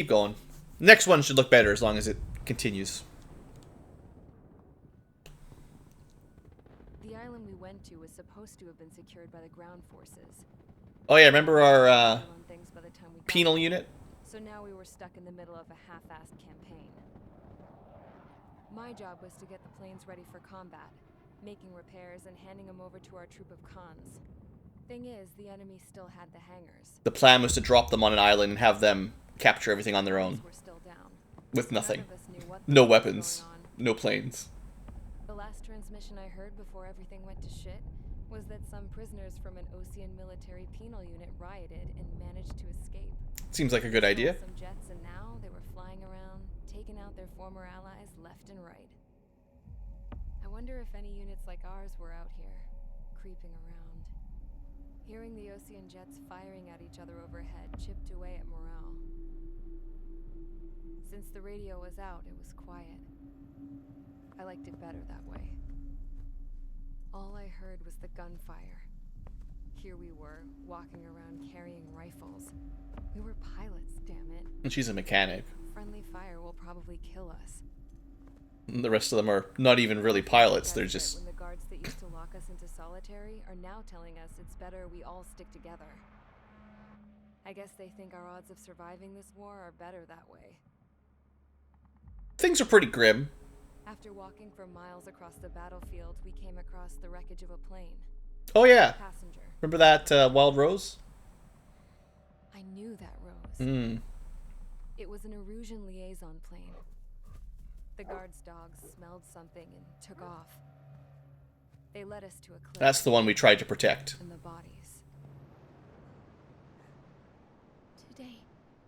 Keep going. Next one should look better as long as it continues. The island we went to was supposed to have been secured by the ground forces. Oh yeah, remember our Things by the time we got penal there. unit? So now we were stuck in the middle of a half-assed campaign. My job was to get the planes ready for combat, making repairs and handing them over to our troop of cons. Thing is, the enemy still had the hangars. The plan was to drop them on an island and have them capture everything on their own. We're still down. With nothing. None of us knew what No was weapons. going on. No planes. The last transmission I heard before everything went to shit was that some prisoners from an Ocean military penal unit rioted and managed to escape. Seems like a good idea. Some jets, and now they were flying around, taking out their former allies left and right. I wonder if any units like ours were out here, creeping around. Hearing the Ocean jets firing at each other overhead chipped away at morale. Since the radio was out, it was quiet. I liked it better that way. All I heard was the gunfire. Here we were, walking around carrying rifles. We were pilots, damn it. And she's a mechanic. Friendly fire will probably kill us. And the rest of them are not even really pilots. They're just... When the guards that used to lock us into solitary are now telling us it's better we all stick together. I guess they think our odds of surviving this war are better that way. Things are pretty grim. After walking for miles across the battlefield, we came across the wreckage of a plane. Oh yeah. Passenger. Remember that Wild Rose? I knew that Rose. Hmm. It was an Erusian liaison plane. The guard's dogs smelled something and took off. They led us to a cliff. That's the one we tried to protect. And the bodies. Today,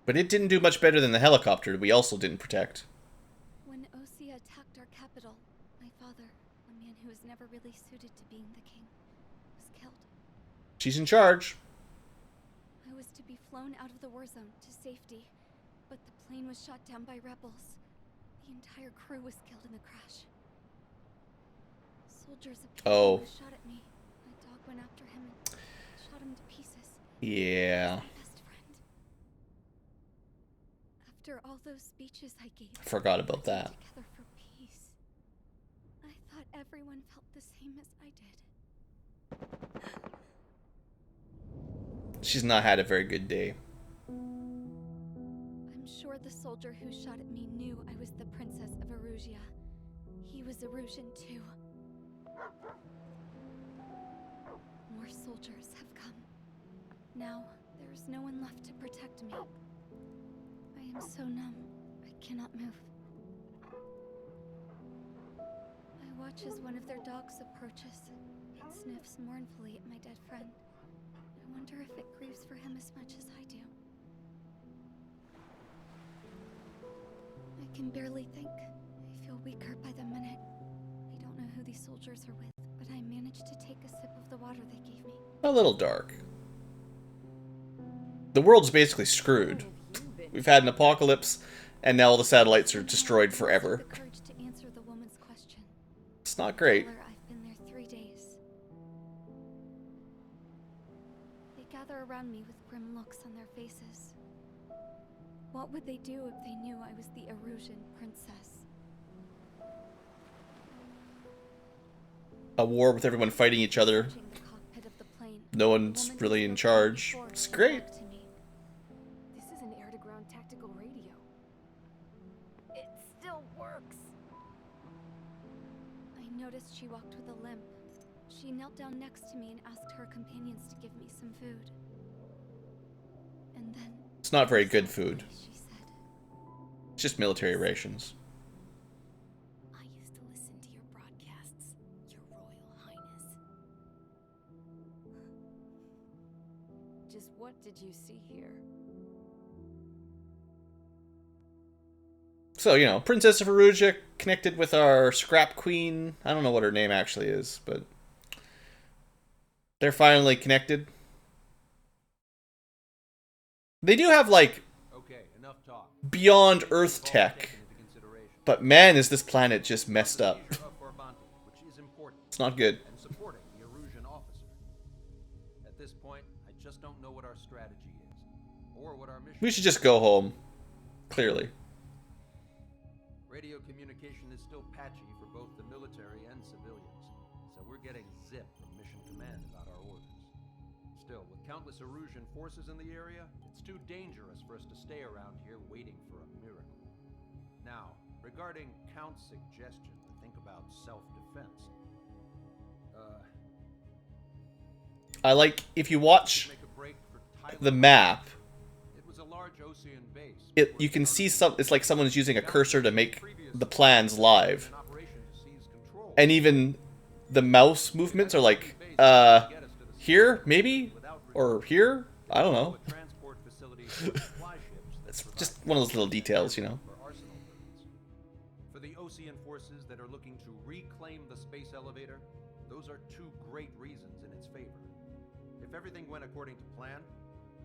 But it didn't do much better than the helicopter we also didn't protect. when Osea attacked our capital, my father, a man who was never really suited to being the king, was killed. She's in charge. I was to be flown out of the war zone to safety, but the plane was shot down by rebels. The entire crew was killed in the crash. Soldiers appeared and shot at me. My dog went after him and shot him to pieces. Yeah. My best friend. After all those speeches I gave, I forgot about that. together for peace. I thought everyone felt the same as I did. She's not had a very good day. I'm sure the soldier who shot at me knew I was the princess of Erusia. He was Erusian too. More soldiers have come. Now, there is no one left to protect me. I am so numb, I cannot move. I watch as one of their dogs approaches. It sniffs mournfully at my dead friend. I wonder if it grieves for him as much as I do. I can barely think. I feel weaker by the minute. I don't know who these soldiers are with, but I managed to take a sip of the water they gave me. A little dark. The world's basically screwed. We've had an apocalypse, and now all the satellites are destroyed forever. The courage to answer the woman's question. It's not great. Tell her I've been there 3 days. They gather around me with grim looks on their faces. What would they do if they knew I was the Erusian princess? A war with everyone fighting each other. Watching the cockpit of the plane, No one's the woman really who in spoke to me charge. before It's came great. up to me. This is an air-to-ground tactical radio. It still works. I noticed she walked with a limp. She knelt down next to me and asked her companions to give me some food. And then... It's not very good food. She said, It's just military rations. I used to listen to your broadcasts, Your Royal Highness. Just what did you see here? So, you know, Princess of Erusia connected with our scrap queen. I don't know what her name actually is, but they're finally connected. They do have, like, Okay, enough talk. beyond Earth tech. Taken into consideration. But man, is this planet just messed up. For bounty, which is important, It's not good. and supporting the Erusian officer. At this point, I just don't know what our strategy is, or what our mission. We should just go home. clearly. Radio communication is still patchy for both the military and civilians, so we're getting zip from Mission Command about our orders. Still, with countless Erusian forces in the area, it's too dangerous for us to stay around here waiting for a miracle. Now, regarding Count's suggestion to think about self-defense, I like, if you watch make a break for Tyler. the map, It was a large Osean base. you can see it's like someone's using a cursor to make the plans live. An operation to seize control. And even the mouse movements are like, here, maybe? Or here? I don't know. Transport facilities for supply ships that It's provide just one of those little details, you know. for arsenal birds. For the Osean forces that are looking to reclaim the space elevator, those are two great reasons in its favor. If everything went according to plan,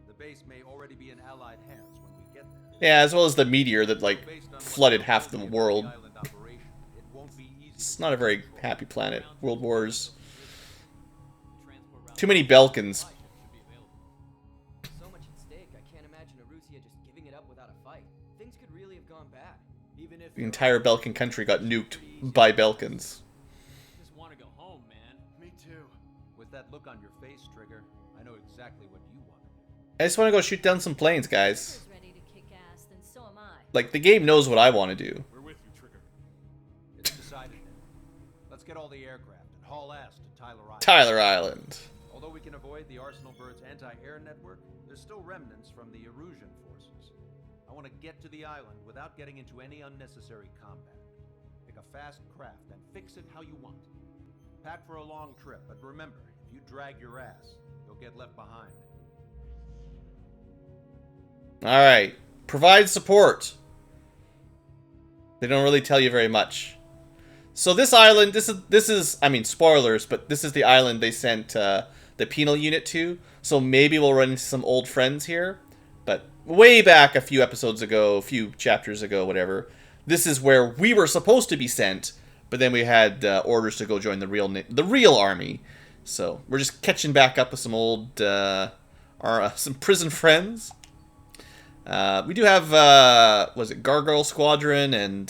the base may already be in Allied hands when we get there. Yeah, as well as the meteor that, like, Based on what flooded we half the know of world. island operation, it won't be easy It's to not a very happy planet. World Wars. Transport route Too many Belkans. supply ships should be available. So much at stake, I can't imagine Erusia just giving it up without a fight. Things could really have gone bad. Even if The entire Belkan country got nuked by Belkans. just want to go home, man. Me too. With that look on your face, Trigger, I know exactly what you want to do. I just want to go shoot down some planes, guys. Trigger's ready to kick ass, then so am I. Like, the game knows what I want to do. We're with you, Trigger. It's decided then. Let's get all the aircraft and haul ass to Tyler Island. Tyler Island. Although we can avoid the Arsenal Bird's anti-air network, there's still remnants from the Erusian forces. I want to get to the island without getting into any unnecessary combat. Pick a fast craft and fix it how you want. Pack for a long trip, but remember, if you drag your ass, you'll get left behind. Alright. Provide support. They don't really tell you very much. So this island, this is, I mean, spoilers, but this is the island they sent the penal unit to. So maybe we'll run into some old friends here. But way back a few episodes ago, a few chapters ago, whatever, this is where we were supposed to be sent. But then we had orders to go join the real army. So we're just catching back up with some old, some prison friends. We do have, was it Gargoyle Squadron and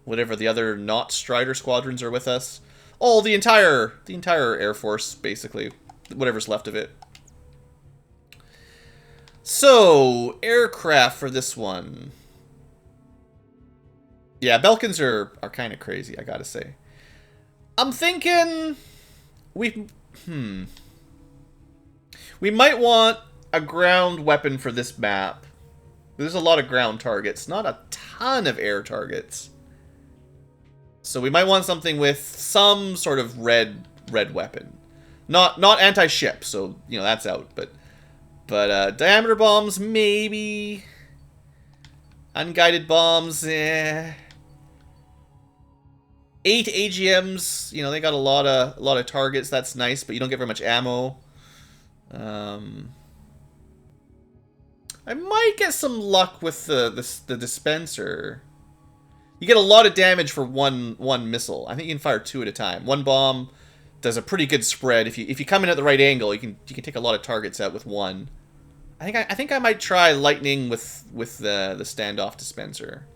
whatever the other not Strider squadrons are with us. Oh, the entire Air Force, basically. Whatever's left of it. So, aircraft for this one. Yeah, Belkans are kind of crazy, I gotta say. I'm thinking we might want a ground weapon for this map. There's a lot of ground targets, not a ton of air targets. So we might want something with some sort of red weapon. Not anti-ship, so you know that's out, but diameter bombs maybe. Unguided bombs, 8 AGMs, you know, they got a lot of targets, that's nice, but you don't get very much ammo. I might get some luck with the dispenser. You get a lot of damage for one missile. I think you can fire 2 at a time. One bomb does a pretty good spread. If you come in at the right angle, you can take a lot of targets out with one. I think I might try lightning with the standoff dispenser.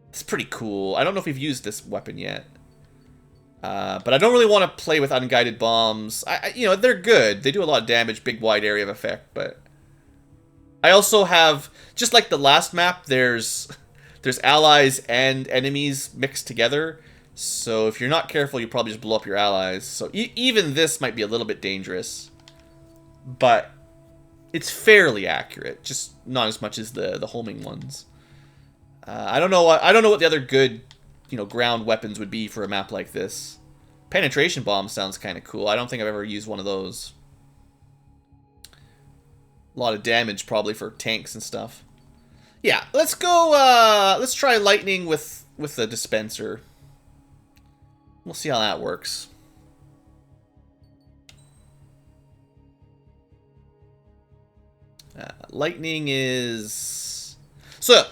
It's pretty cool. I don't know if we've used this weapon yet. But I don't really want to play with unguided bombs. You know, they're good. They do a lot of damage, big wide area of effect, but I also have, just like the last map, there's allies and enemies mixed together. So if you're not careful, you probably just blow up your allies. So even this might be a little bit dangerous. But it's fairly accurate, just not as much as the homing ones. I don't know what the other good, you know, ground weapons would be for a map like this. Penetration bomb sounds kind of cool. I don't think I've ever used one of those. A lot of damage probably for tanks and stuff. Yeah, let's go, let's try lightning with the dispenser. We'll see how that works. Lightning is... So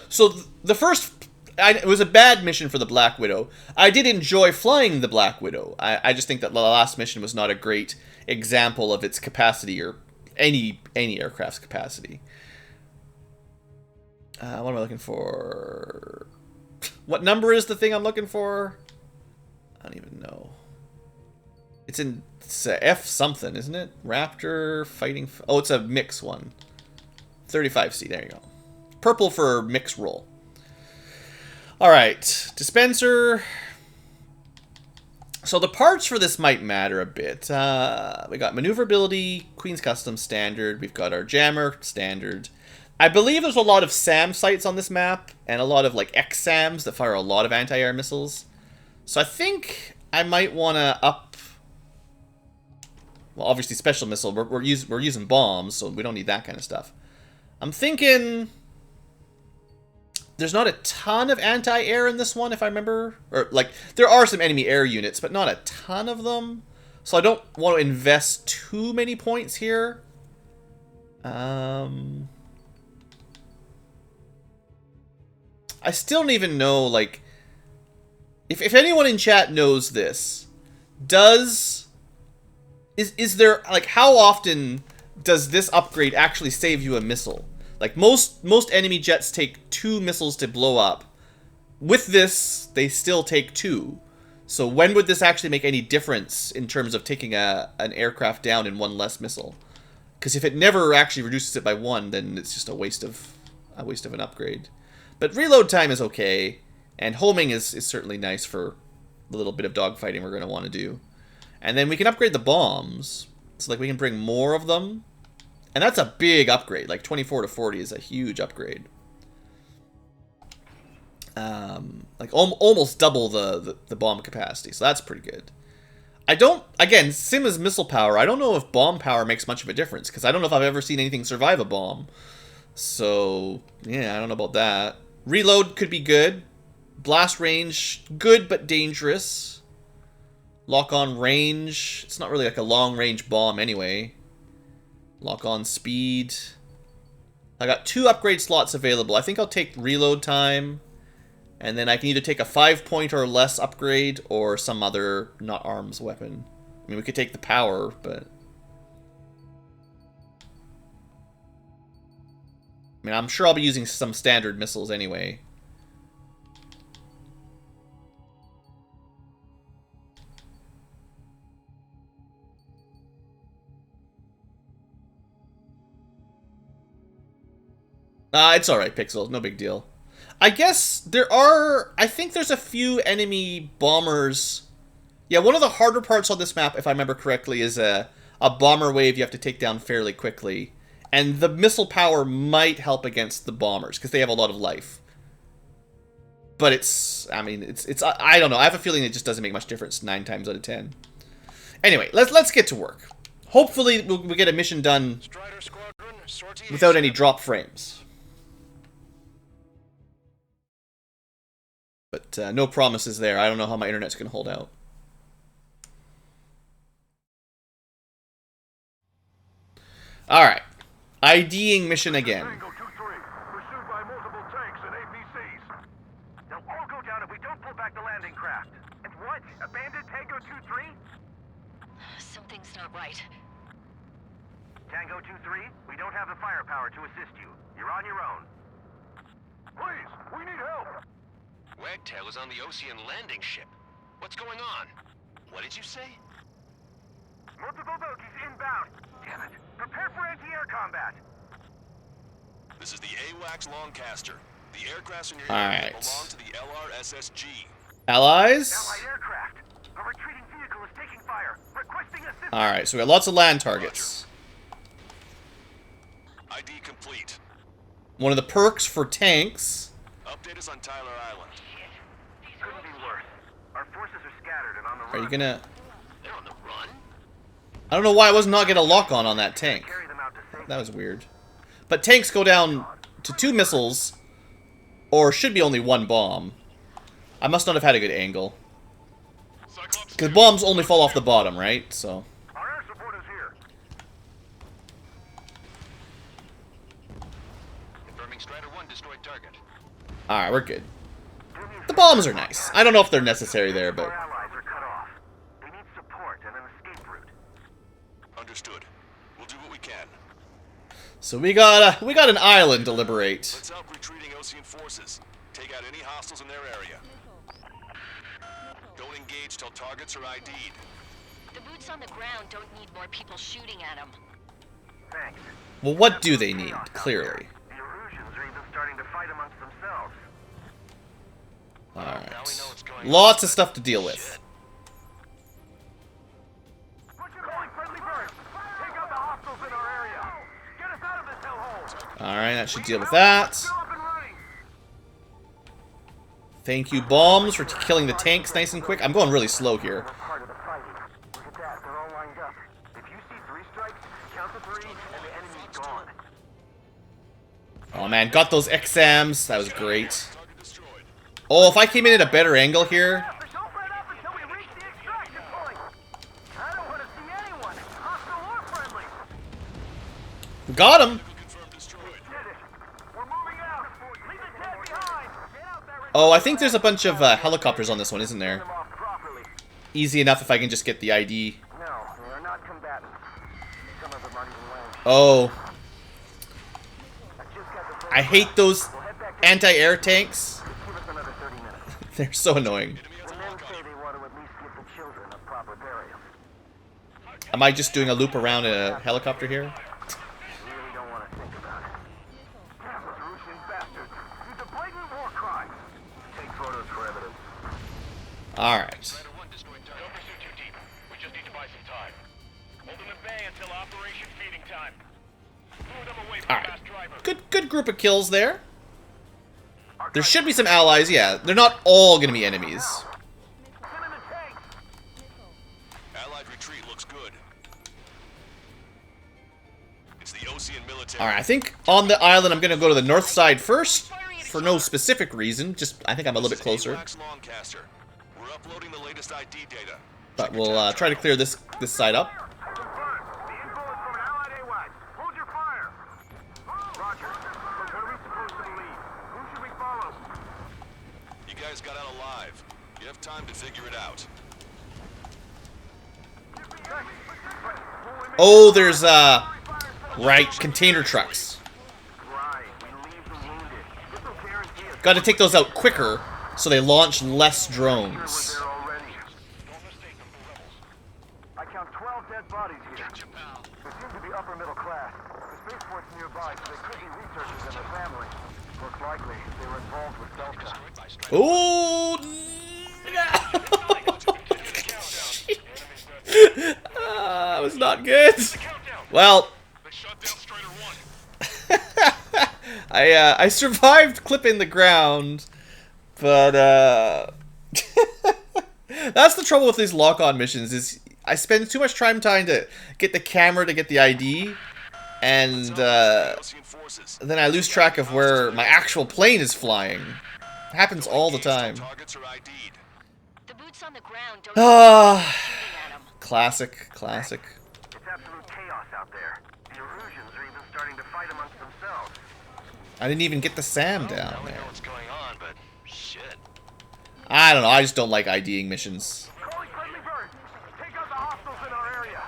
the first... it was a bad mission for the Black Widow. I did enjoy flying the Black Widow. I just think that the last mission was not a great example of its capacity or any aircraft's capacity. What am I looking for? What number is the thing I'm looking for? I don't even know. It's a F something, isn't it? Raptor fighting. Oh, it's a mix one. 35C. There you go. Purple for mix roll. All right, dispenser. So the parts for this might matter a bit. We got maneuverability, Queen's Custom standard. We've got our jammer standard. I believe there's a lot of SAM sites on this map, and a lot of like X-SAMs that fire a lot of anti-air missiles. So I think I might want to up. Well, obviously special missile. We're using bombs, so we don't need that kind of stuff. I'm thinking there's not a ton of anti-air in this one, if I remember. Or, like, there are some enemy air units, but not a ton of them. So I don't want to invest too many points here. I still don't even know, like... If anyone in chat knows this, is there, like, how often does this upgrade actually save you a missile? Like, most enemy jets take 2 missiles to blow up. With this, they still take 2. So when would this actually make any difference in terms of taking an aircraft down in 1 less missile? Because if it never actually reduces it by 1, then it's just a waste of an upgrade. But reload time is okay, and homing is certainly nice for the little bit of dogfighting we're going to want to do. And then we can upgrade the bombs, so like we can bring more of them. And that's a big upgrade. Like 24 to 40 is a huge upgrade. Like almost double the bomb capacity. So that's pretty good. Again, same as missile power. I don't know if bomb power makes much of a difference. Because I don't know if I've ever seen anything survive a bomb. So, yeah, I don't know about that. Reload could be good. Blast range, good but dangerous. Lock on range. It's not really like a long range bomb anyway. Lock on speed. I got 2 upgrade slots available. I think I'll take reload time. And then I can either take a 5-point or less upgrade or some other not arms weapon. I mean, we could take the power, but... I mean, I'm sure I'll be using some standard missiles anyway. It's alright, Pixel. No big deal. I guess I think there's a few enemy bombers. Yeah, one of the harder parts on this map, if I remember correctly, is a bomber wave you have to take down fairly quickly. And the missile power might help against the bombers, because they have a lot of life. But I don't know. I have a feeling it just doesn't make much difference 9 times out of 10. Anyway, let's get to work. Hopefully we'll get a mission done without any drop frames. But no promises there. I don't know how my internet's going to hold out. Alright. IDing mission again. Tango 2-3, pursued by multiple tanks and APCs. They'll all go down if we don't pull back the landing craft. And what? Abandoned Tango 2-3? Something's not right. Tango 2-3, we don't have the firepower to assist you. You're on your own. Please, we need help. Wagtail is on the Ocean landing ship. What's going on? What did you say? Multiple bogies inbound. Damn it. Prepare for anti-air combat. This is the AWACS Longcaster. The aircrafts in your area area belong to the LRSSG. Allies? Allied aircraft. A retreating vehicle is taking fire. Requesting assistance. Alright, so we got lots of land targets. ID complete. One of the perks for tanks. Update us on Tyler Island. Couldn't be worse. Our forces are scattered and on the run. Are you gonna... They're on the run? I don't know why I was not getting a lock on that tank. Carry them out to safety. That was weird. But tanks go down to 2 missiles, or should be only 1 bomb. I must not have had a good angle. Because bombs only fall off the bottom, right? So... Our air support is here. Confirming Strider 1 destroyed target. Alright, we're good. The bombs are nice. I don't know if they're necessary there, but... Our allies are cut off. They need support and an escape route. Understood. We'll do what we can. So we got an island to liberate. Let's help retreating Ocean forces. Take out any hostiles in their area. Don't engage till targets are ID'd. The boots on the ground don't need more people shooting at them. Thanks. Well, what do they need? Clearly. The Erusians are even starting to fight amongst themselves. Now we know Alright. what's going Lots on. of stuff to deal with. Calling friendly birds. Take out the hostiles in our area. Get us out of this hellhole. Alright, that should deal with that. Still up and running. Thank you, bombs, for killing the tanks nice and quick. I'm going really slow here. Part of the fighting. Look at that. They're all lined up. If you see 3 strikes, count to 3, and the enemy's gone. Oh man, got those XMs. That was great. Target destroyed. Oh, if I came in at a better angle here. Don't let up until we reach the extraction point. I don't want to see anyone, hostile or friendly. We got him. Confirmed destroyed. Did it. We're moving out. Leave the dead behind. Get out there and Oh, I think there's a bunch of helicopters on this one, isn't there? them off properly. Easy enough if I can just get the ID. No, they are not combatants. Some of them aren't even wearing Oh, I just got the I hate those We'll head back to anti-air tanks. give us another 30 minutes. They're so annoying. The men say they want to at least give the children a proper burial. Am I just doing a loop around in a helicopter here? Really don't want to think about it. Damn those Russian bastards. These are blatant war crimes. Take photos for evidence. Alright. Commander 1 destroyed target. Don't pursue too deep. We just need to buy some time. Hold them at bay until Operation Feeding Time. Lure them away from the Alright. last driver. Good group of kills there. There should be some allies, yeah. They're not all gonna be enemies. Get in the tank. Allied retreat looks good. It's the Ocean military. Alright, I think on the island I'm gonna go to the north side first. For no specific reason, just I think I'm a little bit closer. AWACS Lancaster. We're uploading the latest ID data. But we'll try to clear this side up. Confirmed. The info is from an allied AWACS. Hold your fire. Roger. But what are we supposed to believe? Who should we follow? You guys got out alive. You have time to figure it out. Oh, there's right, container trucks. Right. We leave the wounded. This will guarantee us Got to take those out quicker so they launch less we're drones. there already. I count 12 dead bodies here. They seem to be upper middle class. The spaceport's nearby, so they could be researchers and their family. Most likely, they were involved with Delta. Oh, that was not good. Well, They shot down Strider 1. I survived clipping the ground, but that's the trouble with these lock-on missions is I spend too much time trying to get the camera to get the ID, and Ocean forces. then I lose track of where my actual plane is flying. It happens all the time. Targets are ID'd. The boots on the ground don't Ah, need more people shooting at them. classic, classic. It's absolute chaos out there. The Erusians are even starting to fight amongst themselves. I didn't even get the SAM down Now we there. know what's going on, but shit. I don't know, I just don't like IDing missions. Calling friendly birds. Take out the hostiles in our area.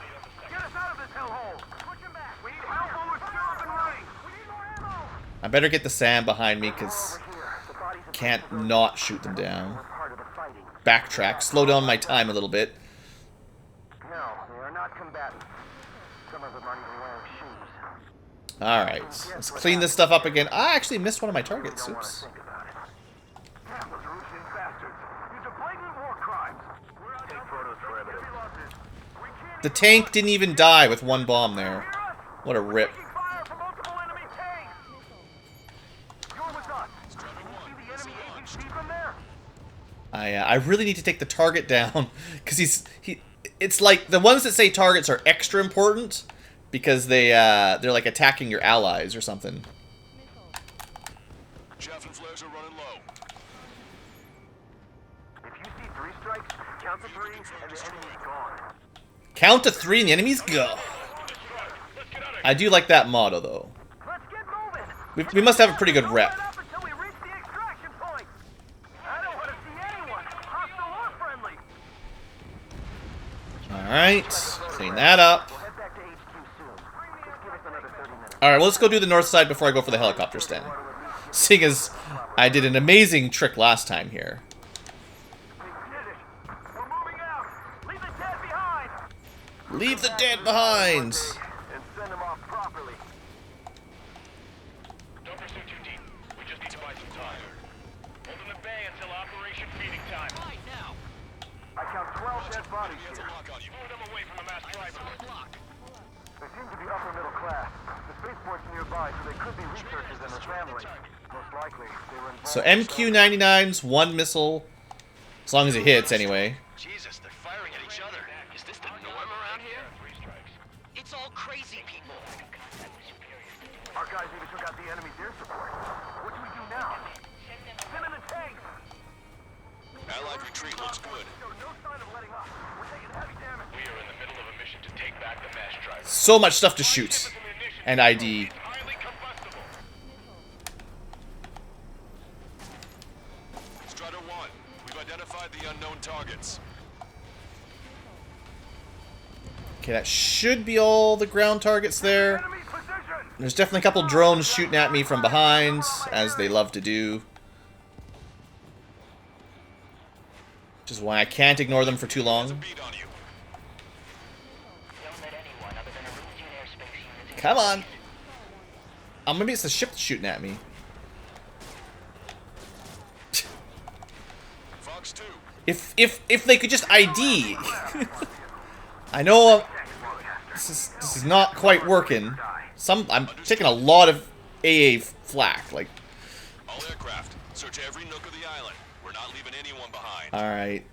Get us out of this hellhole. Push them back. We need help while we're still up and running. We need more ammo. I better get the SAM behind me, because Over here. The bodies of can't not shoot them down. were part of the fighting. Backtrack, slow down my time a little bit. No, they are not combatants. Some of them aren't even wearing shoes. Alright, let's clean this stuff up again. I actually missed one of my targets, Don't want to oops. think about it. Damn those Russian bastards. These are blatant war crimes. Take photos for evidence. We can't The tank didn't even die with one bomb there. What a rip. taking fire from multiple enemy tanks. You're with us. Can you see the enemy APC from there? I really need to take the target down, because it's like the ones that say targets are extra important because they're like attacking your allies or something. Chaff and flares are running low. If you see 3 strikes, count to 3 and the enemy's gone. Count to 3 and the enemies go. I do like that motto though. Let's get moving. We must have a pretty good rep. Don't let up until we reach the extraction point. I don't want to see anyone, hostile or friendly. Alright, clean that up. We'll head back to HQ soon. Just give us another 30 minutes. Alright, well, let's go do the north side before I go for the helicopter stand. Seeing as I did an amazing trick last time here. We did it! We're moving out! Leave the dead behind! Leave the dead behind! And send them off properly. Don't pursue too deep. We just need to buy some time. Hold them at bay until Operation Feeding Time. Right now. I count 12 dead bodies here. Move them away from the mass driver. They seem to be upper middle class. The spaceport's nearby, so they could be researchers and their families. Most likely, they were involved. So MQ-99's one missile, as long as it hits anyway. Jesus, they're firing at each other. Is this the norm around here? It's all crazy people. Our guys even took out the enemy's air support. What do we do now? Send in the tanks! Allied retreat looks good. Show no sign of letting up. We're taking heavy damage. We are in the middle of a mission to take back the mass driver. So much stuff to shoot. And ID. Highly combustible. Strider 1, we've identified the unknown targets. Okay, that should be all the ground targets there. Enemy position! There's definitely a couple drones shooting at me from behind, as they love to do. Which is why I can't ignore them for too long. Beat on you. Come on! Oh, maybe it's the ship that's shooting at me. Fox 2, If they could just ID. I know this is not quite working. I'm taking a lot of AA flak. Like, all aircraft, search every nook of the island. We're not leaving anyone behind. all right,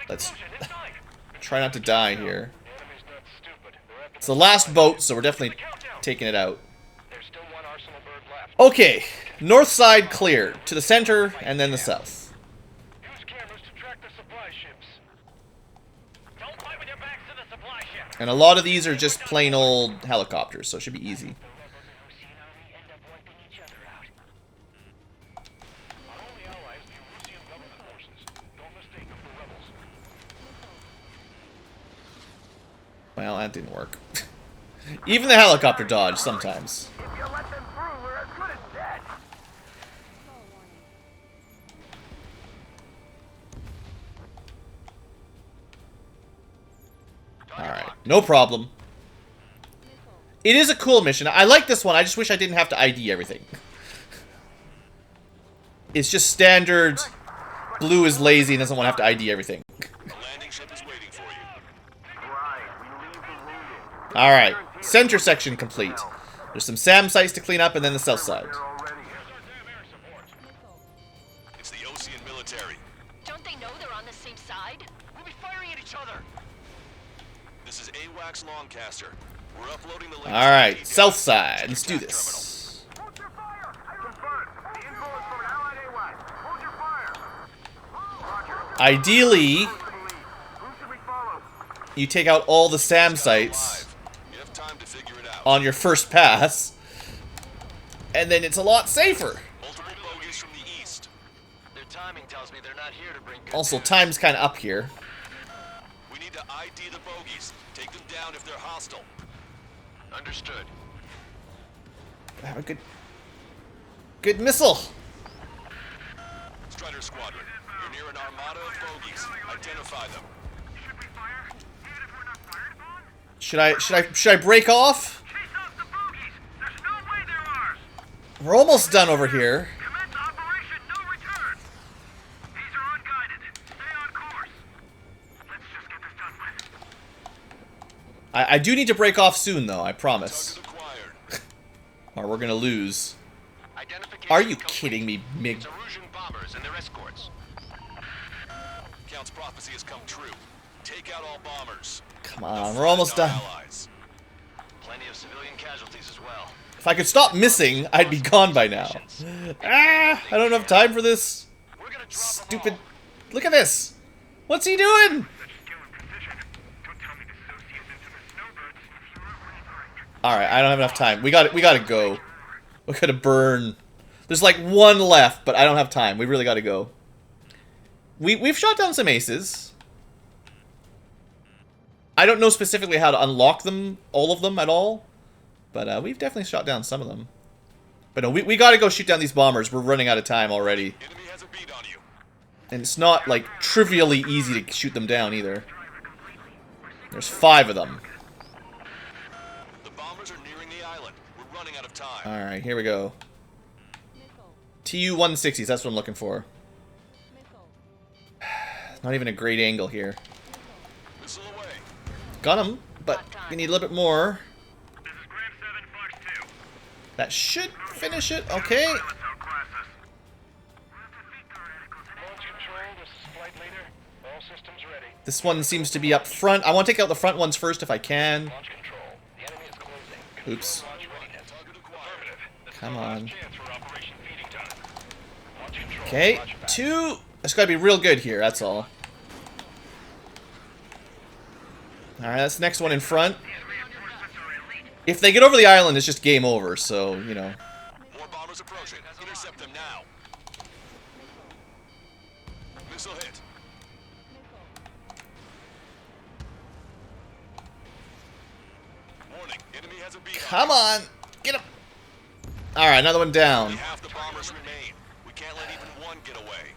let's try not to die here. It's the last boat, so we're definitely taking it out. There's still one arsenal bird left. Okay, north side clear. To the center, and then the south. Use cameras to track the supply ships. Don't fight with your backs to the supply ship. And a lot of these are just plain old helicopters, so it should be easy. Our only allies, the Russian government forces. Don't mistake them for rebels. Well, that didn't work. Even the helicopter dodge sometimes. If you let them through, we're as good as dead. Alright, no problem. It is a cool mission. I like this one. I just wish I didn't have to ID everything. It's just standard. Blue is lazy and doesn't want to have to ID everything. The landing ship is waiting for you. Right, we leave the wounded. Alright, center section complete. There's some SAM sites to clean up and then the south side. They're already. It's the Ocean military. Don't they know they're on the same side? We'll be firing at each other. This is AWACS Longcaster. We're uploading the latest Alright, details. south side. Let's do this. Hold your fire! Confirmed. The info is from an allied AWAC. Hold your fire. Roger. Ideally, Who should we follow? you take out all the SAM sites You have time to figure it out. on your first pass. And then it's a lot safer. Multiple bogies from the east. Their timing tells me they're not here to bring good Also, news. time's kind of up here. We need to ID the bogies. Take them down if they're hostile. Understood. Have a good missile. Strider Squadron, you're near an armada of bogies. Identify them. Should we fire? Even if we're not fired upon? Should I break off? Chase off the bogies! There's no way they're ours! We're almost done over here. Commence Operation No Return! These are unguided. Stay on course. Let's just get this done with. I do need to break off soon, though. I promise. Target acquired. Or we're gonna lose. Identification Are you complete. kidding me, Mig? It's Erusian bombers and their escorts. Count's prophecy has come true. Take out all bombers. Come on, we're almost done. Allies. Plenty of civilian casualties as well. If I could stop missing, I'd be gone by now. Ah, I don't have time for this. We're gonna drop Stupid. them all. Look at this. What's he doing? Alright, I don't have enough time. We gotta go. We gotta burn. There's like one left, but I don't have time. We really gotta go. We've shot down some aces. I don't know specifically how to unlock them, all of them at all. But we've definitely shot down some of them. But no, we gotta go shoot down these bombers. We're running out of time already. Enemy has a bead on you. And it's not, like, trivially easy to shoot them down, either. There's 5 of them. The bombers are nearing the island. We're running out of time. Alright, here we go. TU-160s, that's what I'm looking for. Not even a great angle here. Missile away. Got him, but we need a little bit more. This is Grand 7 Fox 2. That should finish it. Okay. Launch control, this is flight leader. All systems ready. This one seems to be up front. I want to take out the front ones first if I can. Launch control. The enemy is closing. Oops. Launch readiness. Affirmative. This is Come our last on. chance for Operation Feeding Time. Launch control. Okay, Launch back. 2. It's got to be real good here, that's all. Alright, that's the next one in front. If they get over the island, it's just game over, so, you know. More bombers approaching. Intercept them now. Missile hit. Warning. Enemy has a bead on Come on! Get him! Alright, another one down. Only half the bombers remain. We can't let even one get away.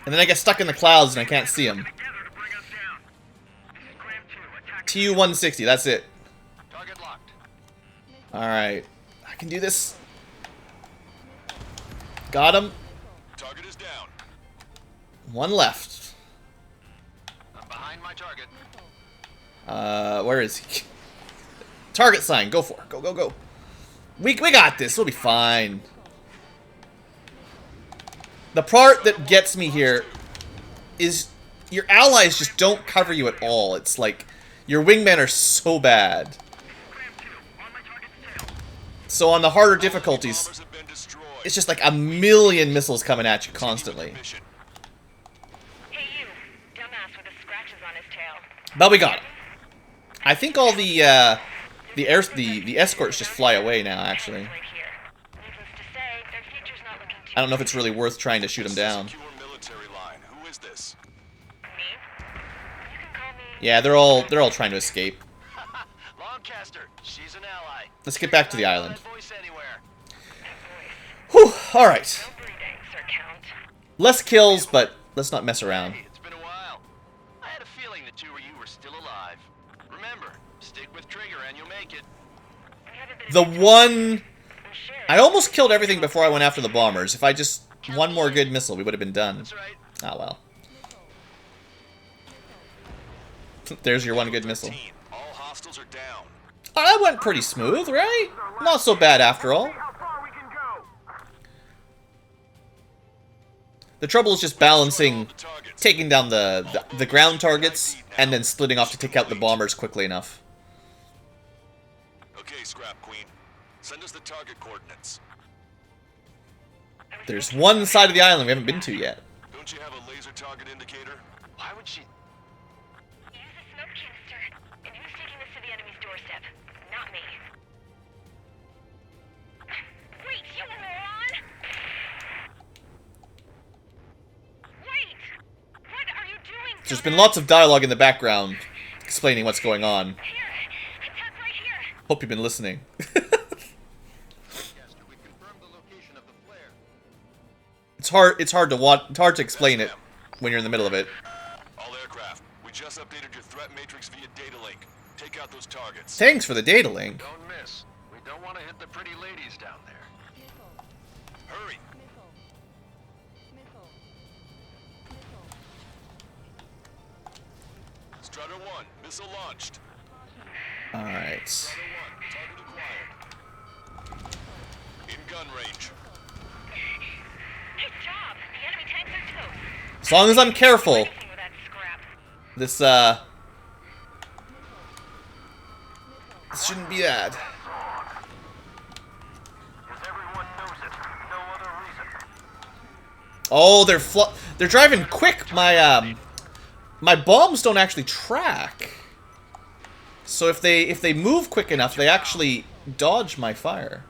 And then I get stuck in the clouds and I can't see him. Together to bring us down. This is Graham 2. Attack. TU-160, that's it. Target locked. Alright. I can do this. Got him. Target is down. 1 left. I'm behind my target. Where is he? Target sign, go for it. Go, go, go. We got this, we'll be fine. The part that gets me here is your allies just don't cover you at all. It's like, your wingmen are so bad. So on the harder difficulties, Bombers have been destroyed. it's just like a million missiles coming at you constantly. Mission. Hey you, dumbass with the scratches on his tail. But we got him. I think all the escorts just fly away now, actually. Right here. Needless to say, their future's not looking too I don't know if it's really worth trying to shoot them down. Secure military line. Who is this? me. You can call me. Yeah, they're all trying to escape. Lancaster, she's an ally. Let's get back to the island. Voice anywhere. Whew, alright. No breeding, Sir Count. Less kills, but let's not mess around. Hey, it's been a while. I had a feeling the two of you were still alive. Remember, stick with Trigger and you'll make it. We haven't been The one... I'm sure. I almost killed everything before I went after the bombers. If I just... One more good missile, we would have been done. That's right. Ah, well. There's your one good missile. Team. All hostiles are down. Oh, that went pretty smooth, right? Not so bad after all. How far we can go? The trouble is just balancing... All the targets. Taking down the ground targets, and then splitting off to take out the bombers quickly enough. Okay, Scrap Queen. Send us the target coordinates. There's one side of the island we haven't been to yet. Don't you have a laser target indicator? Why would she? Use a smoke canister. And who's taking this to the enemy's doorstep? Not me. Wait, you moron! Wait! What are you doing? There's been lots of dialogue in the background explaining what's going on. Here! Attack right here! Hope you've been listening. Lancaster, we confirmed the location of the flare. It's hard to explain it when you're in the middle of it. All aircraft. We just updated your threat matrix via data link. Take out those targets. Thanks for the data link. Don't miss. We don't want to hit the pretty ladies down there. Hurry. Strutter 1. Missile launched. Alright. Strutter 1. Target acquired. In gun range. Good job! The enemy tanks are toast. As long as I'm careful, Racing with that scrap. this shouldn't be bad. Because everyone knows it. No other reason. Oh, they're driving quick. My bombs don't actually track. So if they move quick enough, they actually dodge my fire.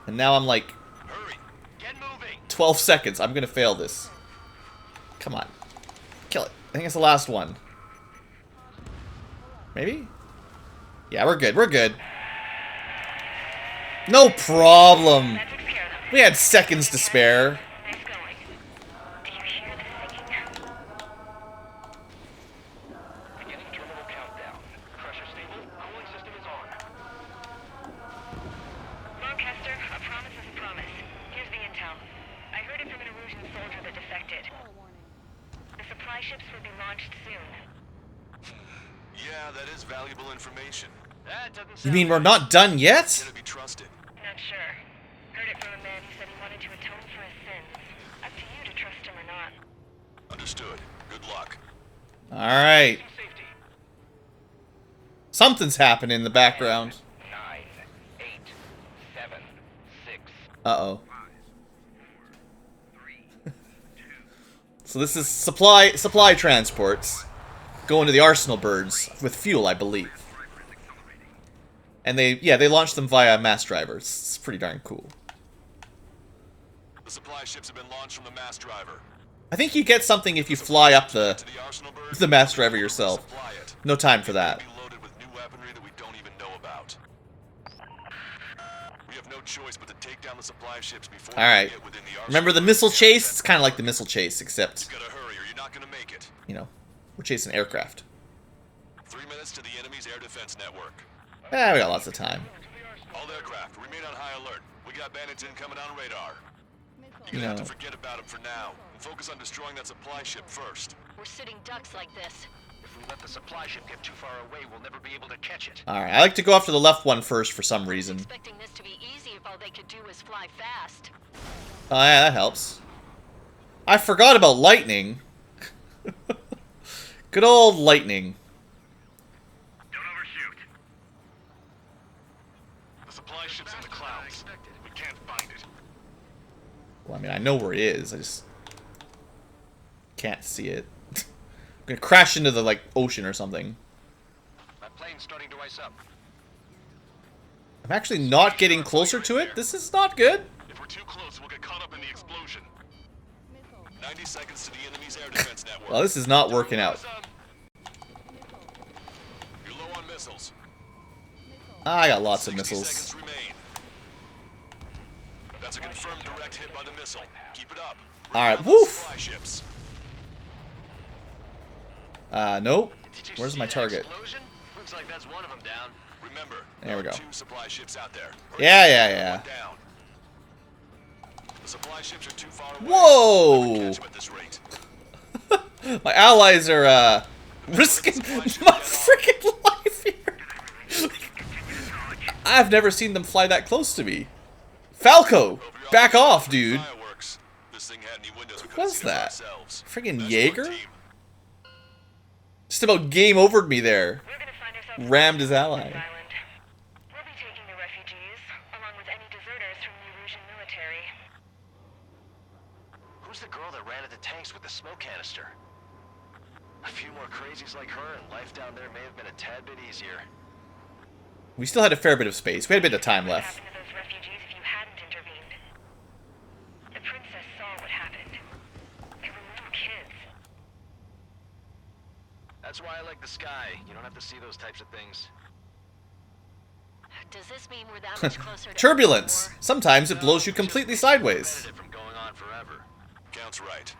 And now I'm like Hurry. Get moving. 12 seconds. I'm gonna fail this. Come on. Kill it. I think it's the last one. Maybe? Yeah, we're good. We're good. No problem. That took care of them. We had seconds to spare. Nice going. Do you hear the singing? Beginning terminal countdown. Pressure stable. Cooling system is on. Lancaster, a promise is a promise. Here's the intel. I heard it from an Erusian soldier that defected. The supply ships will be launched soon. Yeah, that is valuable information. That doesn't You sound mean we're good. not done yet? Gonna be trusted. Not sure. Heard it from a man who said he wanted to atone for his sins. Up to you to trust him or not. Understood. Good luck. Alright. Safety. Something's happening in the background. 9, 8, 7, 6. Uh-oh. So this is supply transports going to the Arsenal birds with fuel, I believe. And they launched them via mass drivers. It's pretty darn cool. The supply ships have been launched from the mass driver. I think you get something if you fly up To the Arsenal bird, the mass driver yourself. supply it. No time for that. Be loaded with new weaponry that we don't even know about. We have no choice but to take down the supply ships before Alright. we get within the Arsenal Remember the bird. missile chase? It's kind of like the missile chase, except, You gotta hurry or you're not gonna make it. you know, we're chasing aircraft. 3 minutes to the enemy's air defense network. We got lots of time. All aircraft, remain on high alert. We got bandits incoming on radar. You You're gonna have know. to forget about them for now and focus on destroying that supply ship first. We're sitting ducks like this. If we let the supply ship get too far away, we'll never be able to catch it. Alright, I like to go after the left one first for some reason. Expecting this to be easy if all they could do was fly fast. Oh yeah, that helps. I forgot about lightning. Good old lightning. Don't overshoot. The supply ship's in the clouds. We can't find it. Well, I mean, I know where it is. I just can't see it. I'm gonna crash into the, like, ocean or something. My plane's starting to ice up. I'm actually not getting closer to it. This is not good. If we're too close, we'll get caught up in the explosion. 90 seconds to the enemy's air defense network. Well, this is not working out. You're low on missiles. I got lots of 60 missiles. seconds remain. That's a confirmed direct hit by the missile. Keep it up. Alright, Bring down those woof. supply ships. Nope. Did you Where's see my that target? explosion? Looks like that's one of them down. Remember, There we go. 2 supply ships out there. Yeah. One down. The supply ships are too far away. Whoa! Catch 'em at this rate. My allies are, risking my freaking life here. I've never seen them fly that close to me. Falco, back off, dude. Fireworks. This thing had any windows, we What couldn't was see them for that? ourselves. Friggin' Nice Jaeger? work, team. Just about game overed me there. We're gonna find ourselves Rammed his on ally. this island. We'll be taking the refugees, along with any deserters from the Erusian military. Who's the girl that ran at the tanks with the smoke canister? A few more crazies like her, and life down there may have been a tad bit easier. We still had a fair bit of space. We had a bit of time What left. happened to those refugees if you hadn't intervened? The princess saw what happened. They were little kids. That's why I like the sky. You don't have to see those types of things. Does this mean we're that much closer to Turbulence. war? Sometimes it blows you completely sideways. Prevented it from going on forever. Count's right.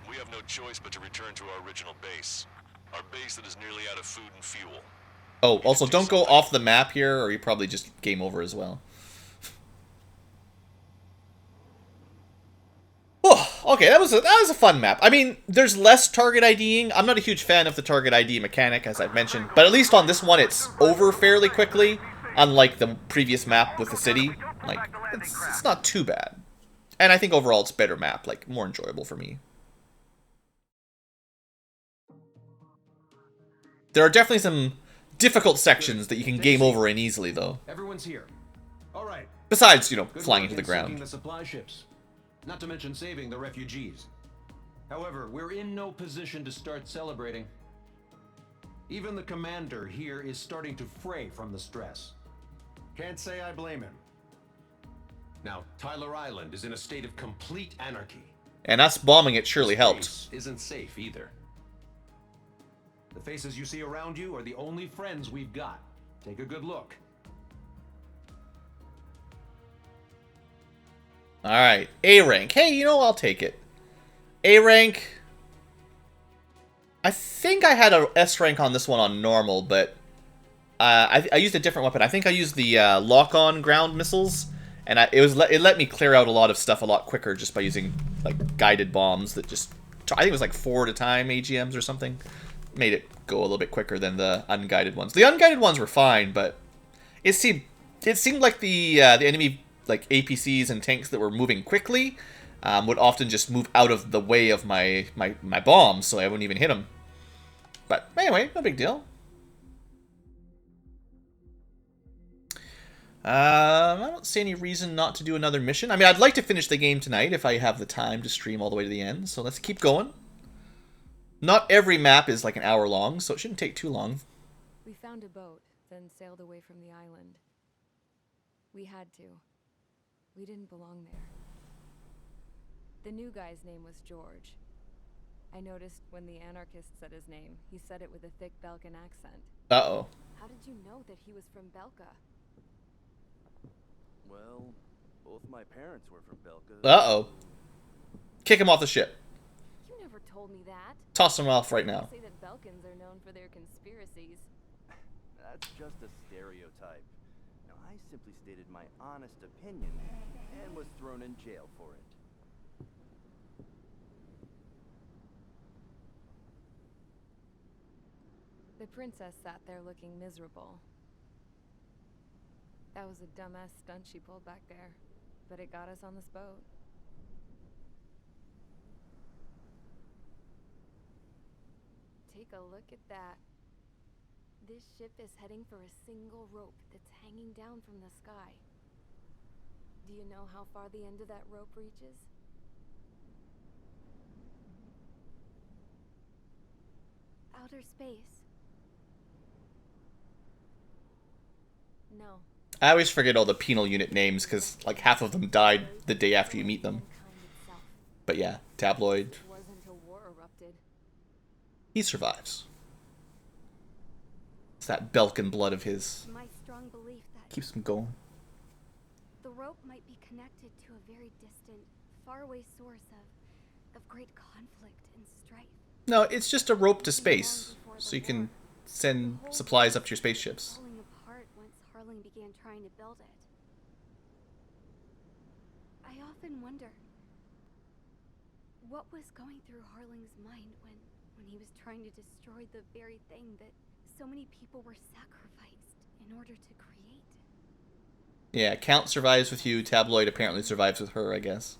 We have no choice but to return to our original base. Our base that is nearly out of food and fuel. Oh, also don't go off the map here, or you probably just game over as well. Oh, okay, that was a fun map. I mean, there's less target IDing. I'm not a huge fan of the target ID mechanic, as I've mentioned, but at least on this one, it's over fairly quickly, unlike the previous map with the city. Like, it's not too bad. And I think overall it's a better map, like, more enjoyable for me. There are definitely some difficult sections that you can game over in easily, though. Everyone's here. All right. Besides, you know, Good flying work into the in sinking ground. the supply ships. Not to mention saving the refugees. However, we're in no position to start celebrating. Even the commander here is starting to fray from the stress. Can't say I blame him. Now, Tyler Island is in a state of complete anarchy. And us bombing it surely helped. Space isn't safe either. The faces you see around you are the only friends we've got. Take a good look. Alright, A rank. Hey, you know, I'll take it. A rank. I think I had a S rank on this one on normal, but I used a different weapon. I think I used the lock-on ground missiles, and it let me clear out a lot of stuff a lot quicker just by using like guided bombs that just, I think it was like 4 at a time AGMs or something. Made it go a little bit quicker than the unguided ones. The unguided ones were fine, but it seemed like the enemy like APCs and tanks that were moving quickly would often just move out of the way of my bombs, so I wouldn't even hit them. But anyway, no big deal. I don't see any reason not to do another mission. I mean, I'd like to finish the game tonight if I have the time to stream all the way to the end, so let's keep going. Not every map is like an hour long, so it shouldn't take too long. We found a boat, then sailed away from the island. We had to. We didn't belong there. The new guy's name was George. I noticed when the anarchist said his name, he said it with a thick Belkan accent. Uh-oh. How did you know that he was from Belka? Well, both my parents were from Belka. Uh-oh. Kick him off the ship. You never told me that. Toss him off right now. Say that Belkans are known for their conspiracies. That's just a stereotype. Now, I simply stated my honest opinion and was thrown in jail for it. The princess sat there looking miserable. That was a dumbass stunt she pulled back there, but it got us on this boat. Take a look at that. This ship is heading for a single rope that's hanging down from the sky. Do you know how far the end of that rope reaches? Outer space. No. I always forget all the penal unit names because like half of them died the day after you meet them. But yeah, tabloid. It wasn't until war erupted. He survives. It's that Belkan blood of his. My strong belief that Keeps him going. the rope might be connected to a very distant, faraway source of great conflict and strife. No, it's just a rope to space, so you can send supplies up to your spaceships. Falling apart once Harling began trying to build it. I often wonder what was going through Harling's mind when he was trying to destroy the very thing that so many people were sacrificed in order to create. Yeah, Count survives with you, Tabloid apparently survives with her, I guess.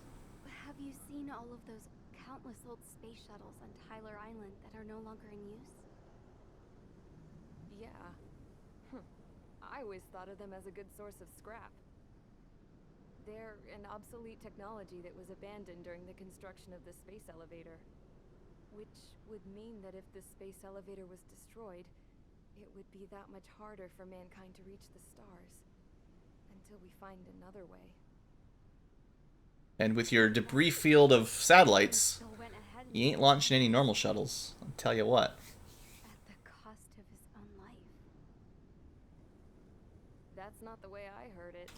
Have you seen all of those countless old space shuttles on Tyler Island that are no longer in use? Yeah. I always thought of them as a good source of scrap. They're an obsolete technology that was abandoned during the construction of the space elevator. Which would mean that if the space elevator was destroyed, it would be that much harder for mankind to reach the stars. Until we find another way. And with your debris field of satellites, you ain't launching any normal shuttles. I'll tell you what. At the cost of his own life. That's not the way I heard it.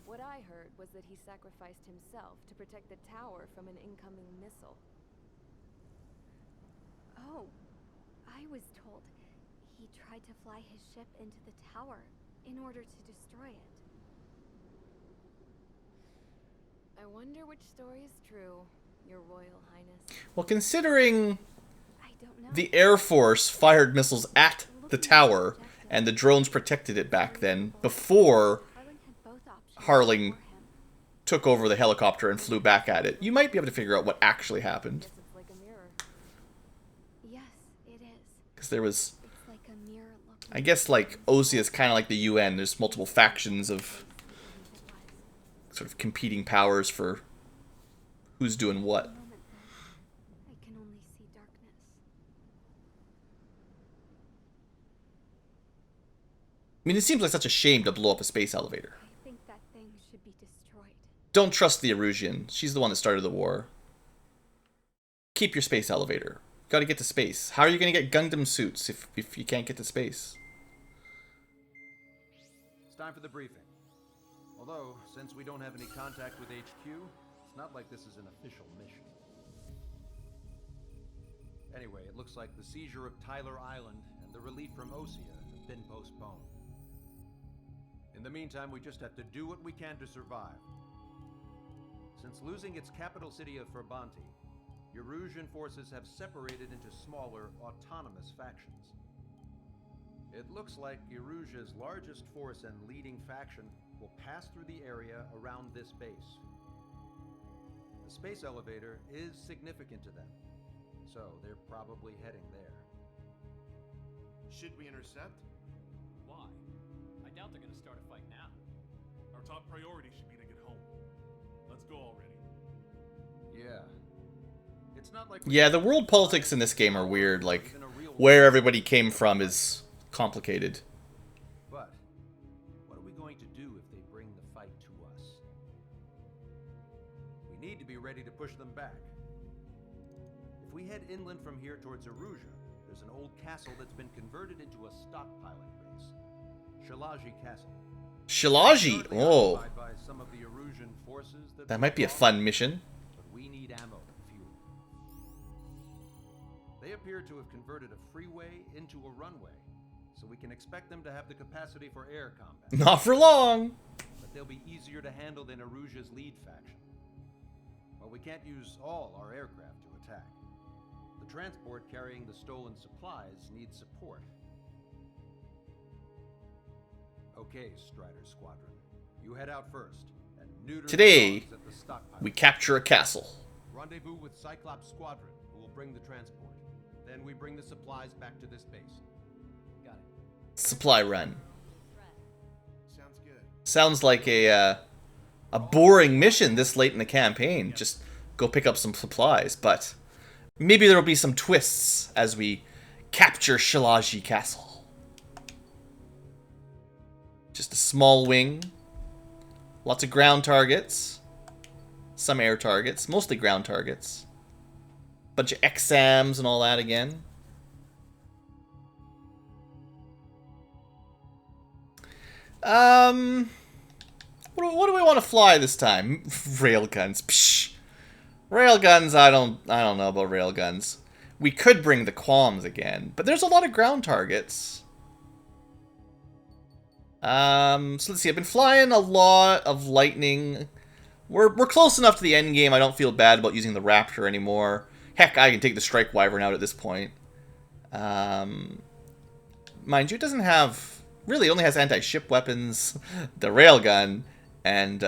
What I heard was that he sacrificed himself to protect the tower from an incoming missile. Oh, I was told he tried to fly his ship into the tower in order to destroy it. I wonder which story is true, Your Royal Highness. Well, considering I don't know. the Air Force fired missiles at the tower, and the drones protected it back then, before Harling had both options Harling before him. took over the helicopter and flew back at it, you might be able to figure out what actually happened. Guess it's like a mirror. Yes, it is. Because there was, It's like a mirror looking. I guess, like, OSI is kind of like the UN. There's multiple factions of sort of competing powers for who's doing what. Moment then, I can only see darkness. I mean, it seems like such a shame to blow up a space elevator. I think that thing should be destroyed. Don't trust the Erusian. She's the one that started the war. Keep your space elevator. Gotta get to space. How are you gonna get Gundam suits if you can't get to space? It's time for the briefing. Although, since we don't have any contact with HQ, it's not like this is an official mission. Anyway, it looks like the seizure of Tyler Island and the relief from Osea have been postponed. In the meantime, we just have to do what we can to survive. Since losing its capital city of Ferbanti, Erusian forces have separated into smaller, autonomous factions. It looks like Erusia's largest force and leading faction will pass through the area around this base. The space elevator is significant to them, so they're probably heading there. Should we intercept? Why? I doubt they're gonna start a fight now. Our top priority should be to get home. Let's go already. Yeah. It's not like Yeah, the world politics in this game are weird. Like, where everybody came from is complicated. But what are we going to do if they bring the fight to us? We need to be ready to push them back. If we head inland from here towards Erusia, there's an old castle that's been converted into a stockpiling base. Shilaji Castle. Shilaji? Oh. By some of the Erusian forces That might be a fun mission. But we need ammo and fuel. They appear to have converted a freeway into a runway, so we can expect them to have the capacity for air combat. Not for long. But they'll be easier to handle than Erusia's lead faction. Well, we can't use all our aircraft to attack. The transport carrying the stolen supplies needs support. Okay, Strider Squadron. You head out first. And neuter Today, the dogs at the stockpile. we capture a castle. Rendezvous with Cyclops Squadron, who will bring the transport. Then we bring the supplies back to this base. Got it. Supply run. Sounds good. Sounds like a boring mission this late in the campaign. Just go pick up some supplies, but maybe there will be some twists as we capture Shilaji Castle. Just a small wing. Lots of ground targets. Some air targets. Mostly ground targets. Bunch of exams and all that again. What do we want to fly this time? Railguns. Psh. Railguns, I don't know about railguns. We could bring the qualms again, but there's a lot of ground targets. So let's see. I've been flying a lot of lightning. We're close enough to the end game. I don't feel bad about using the Raptor anymore. Heck, I can take the Strike Wyvern out at this point. Mind you, it doesn't have... Really, it only has anti-ship weapons, the railgun, and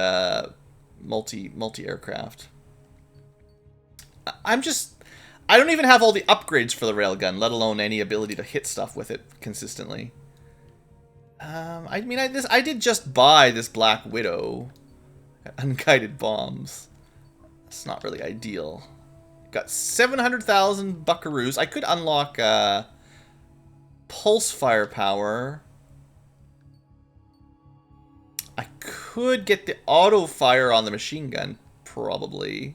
multi-aircraft. I don't even have all the upgrades for the railgun, let alone any ability to hit stuff with it consistently. I mean, I did just buy this Black Widow. Unguided bombs. It's not really ideal. Got 700,000 buckaroos. I could unlock pulse firepower. I could get the auto fire on the machine gun, probably.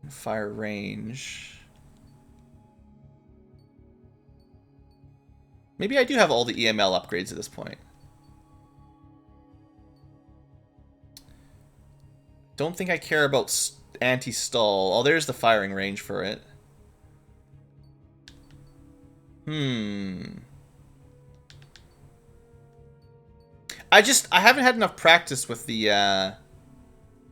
Fire range. Maybe I do have all the EML upgrades at this point. Don't think I care about anti-stall. Oh, there's the firing range for it. I haven't had enough practice with the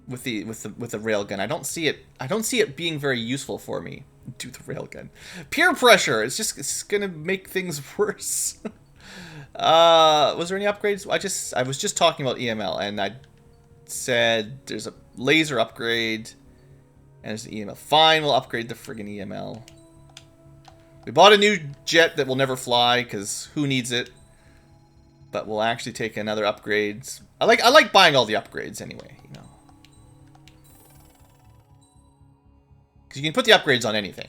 railgun. I don't see it being very useful for me. Do the railgun. Peer pressure. It's gonna make things worse. Was there any upgrades? I was just talking about EML, and I said there's a laser upgrade and there's an EML. Fine, we'll upgrade the friggin' EML. We bought a new jet that will never fly because who needs it? But we'll actually take another upgrade. I like buying all the upgrades anyway, you know. Because you can put the upgrades on anything.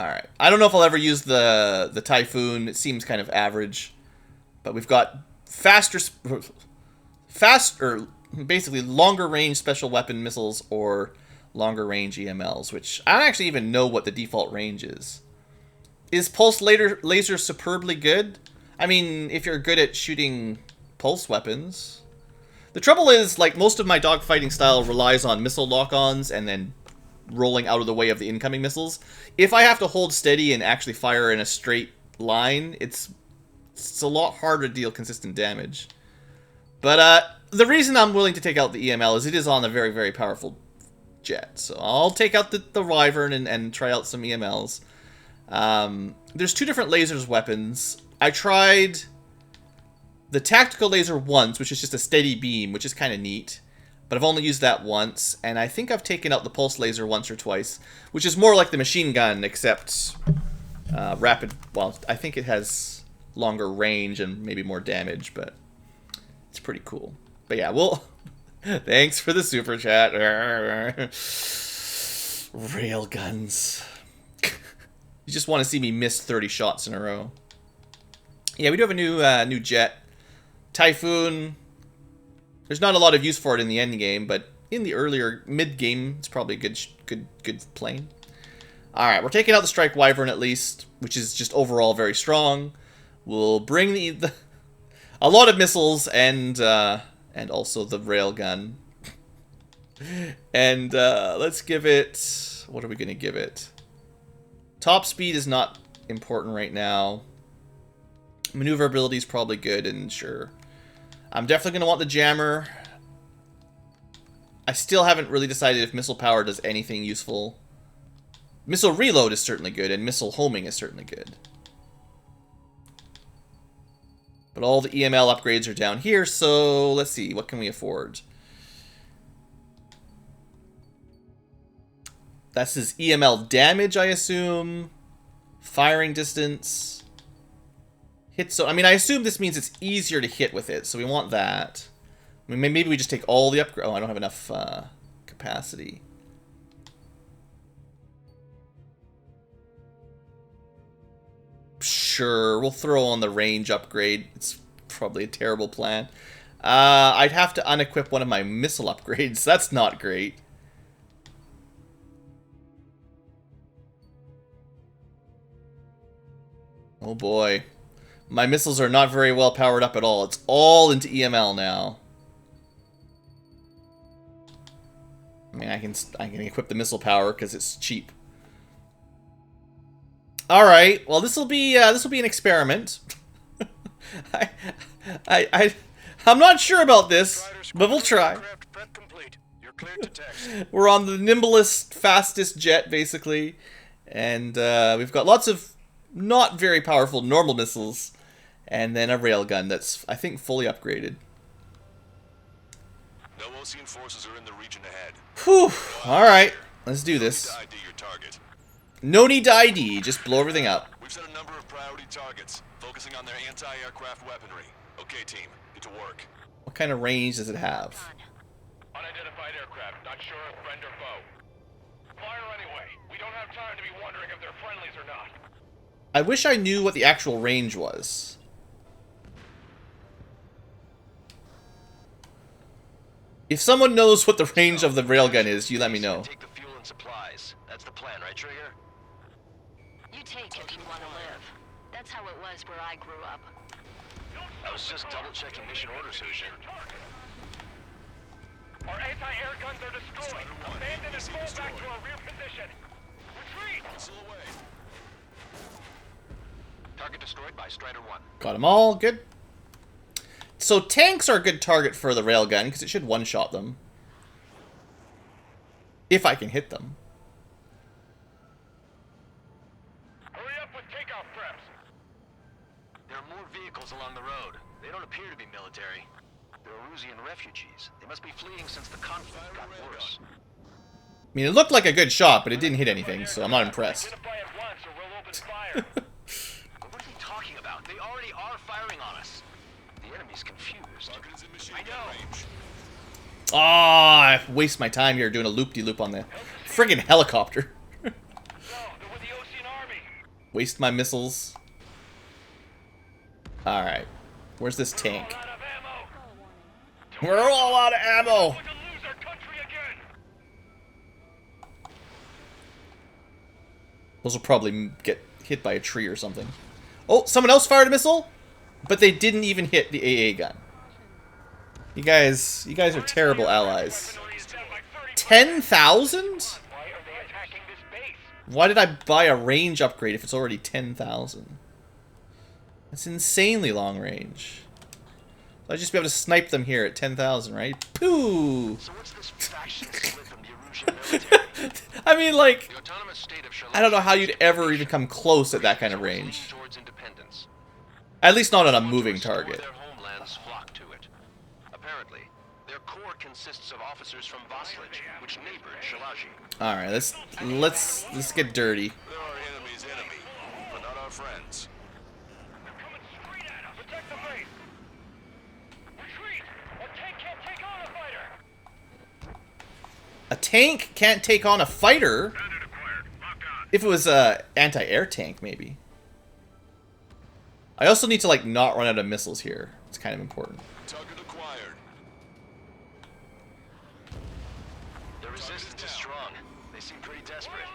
Alright. I don't know if I'll ever use the Typhoon. It seems kind of average. But we've got faster, basically longer range special weapon missiles or longer range EMLs, which I don't actually even know what the default range is. Is pulse laser superbly good? I mean, if you're good at shooting pulse weapons. The trouble is, like, most of my dogfighting style relies on missile lock-ons and then rolling out of the way of the incoming missiles. If I have to hold steady and actually fire in a straight line, it's a lot harder to deal consistent damage. But the reason I'm willing to take out the EML is it is on a very, very powerful jet. So I'll take out the Wyvern and try out some EMLs. There's two different lasers weapons. I tried the tactical laser once, which is just a steady beam, which is kind of neat. But I've only used that once, and I think I've taken out the pulse laser once or twice, which is more like the machine gun, except rapid. Well, I think it has longer range and maybe more damage, but it's pretty cool. But yeah, well, thanks for the super chat. Railguns. You just want to see me miss 30 shots in a row. Yeah, we do have a new jet. Typhoon. There's not a lot of use for it in the end game, but in the earlier mid game, it's probably a good plane. All right, we're taking out the Strike Wyvern at least, which is just overall very strong. We'll bring the a lot of missiles and also the railgun. And let's give it. What are we gonna give it? Top speed is not important right now. Maneuverability is probably good, and sure. I'm definitely going to want the jammer. I still haven't really decided if missile power does anything useful. Missile reload is certainly good, and missile homing is certainly good. But all the EML upgrades are down here, so let's see. What can we afford? That's his EML damage, I assume. Firing distance. Hit so. I mean, I assume this means it's easier to hit with it, so we want that. I mean, maybe we just take all the upgrades. Oh, I don't have enough capacity. Sure, we'll throw on the range upgrade. It's probably a terrible plan. I'd have to unequip one of my missile upgrades. That's not great. Oh boy. My missiles are not very well powered up at all. It's all into EML now. I mean, I can equip the missile power because it's cheap. All right. Well, this will be an experiment. I'm not sure about this, but we'll try. We're on the nimblest, fastest jet, basically, and we've got lots of not very powerful normal missiles. And then a railgun that's, I think, fully upgraded. No Osean forces are in the region ahead. Whew. Alright, let's do this. No need to ID, just blow everything up. We've set a number of priority targets, focusing on their anti-aircraft weaponry. Okay, team, get to work. What kind of range does it have? Unidentified aircraft, not sure if friend or foe. Fire anyway. We don't have time to be wondering if they're friendlies or not. I wish I knew what the actual range was. If someone knows what the range of the railgun is, you let me know. Take the fuel and supplies. That's the plan, right, Trigger? You take if you want to live. That's how it was where I grew up. I was just double-checking mission orders, Hoosier. Our anti-air guns are destroyed. Abandon and fall back to our rear position. Retreat! Missile away. Target destroyed by Strider 1. Got them all. Good. So tanks are a good target for the railgun because it should one-shot them. If I can hit them. Hurry up with takeoff preps. There are more vehicles along the road. They don't appear to be military. They're Erusian refugees. They must be fleeing since the conflict got worse. I mean, it looked like a good shot, but it didn't hit anything, so I'm not impressed. Identify at once or we'll open fire. What are they talking about? They already are firing on us. The enemy's confused. I know. Ah, I waste my time here doing a loop-de-loop on the friggin' helicopter. No, they're with the Osean Army. Waste my missiles. Alright. Where's this tank? We're all out of ammo! Those will probably get hit by a tree or something. Oh, someone else fired a missile, but they didn't even hit the AA gun. You guys are terrible allies. 10,000? Why did I buy a range upgrade if it's already 10,000? That's insanely long range. So I'd just be able to snipe them here at 10,000, right? Pooh! So what's this faction split from the Erusian military? I mean, like, The autonomous state of I don't know how you'd ever even come close at that kind of range. towards independence. At least not on a moving target. Their homelands flock to it. Apparently, their core consists of officers from Vaslage, which neighbored Shalaji. All right, let's get dirty. They're our enemy's enemy, but not our friends. They're coming straight at us. Protect the base. Retreat. Our tank can't take on a fighter. A tank can't take on a fighter. Bandit acquired. Lock on. If it was a anti-air tank, maybe. I also need to like not run out of missiles here. It's kind of important. Target acquired. The resistance is strong. They seem pretty desperate.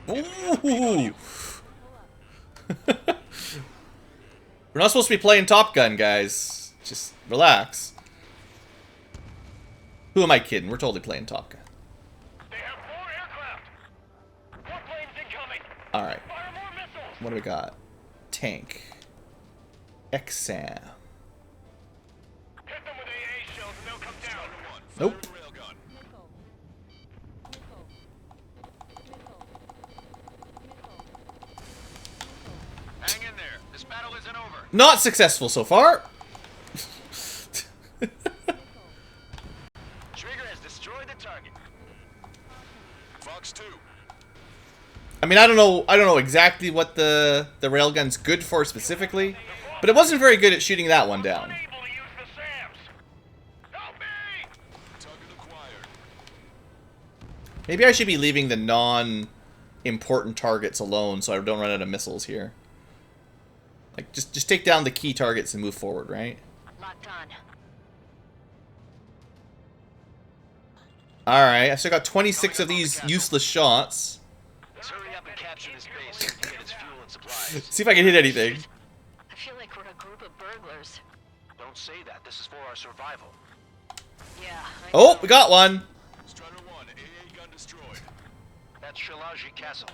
Warning. Ooh. We're not supposed to be playing Top Gun, guys. Just relax. Who am I kidding? We're totally playing Top Gun. They have 4 aircraft. 4 planes incoming. All right. Fire more missiles. What do we got? Tank. Exam. Hit them with AA shells and they'll come down. Nope. Railgun. Hang in there. This battle isn't over. Not successful so far. Trigger has destroyed the target. Fox 2. I mean, I don't know exactly what the railgun's good for specifically, but it wasn't very good at shooting that one down. Unable to use the SAMs. Help me! Target acquired. Maybe I should be leaving the non-important targets alone so I don't run out of missiles here. Like, just take down the key targets and move forward, right? Locked on. Alright, I still got 26 of these useless shots. Let's hurry up and capture this base and get its fuel and supplies. See if I can hit anything. I feel like we're a group of burglars. Don't say that. This is for our survival. Yeah. Oh, we got one. Strider 1. AA gun destroyed. That's Shalaji Castle.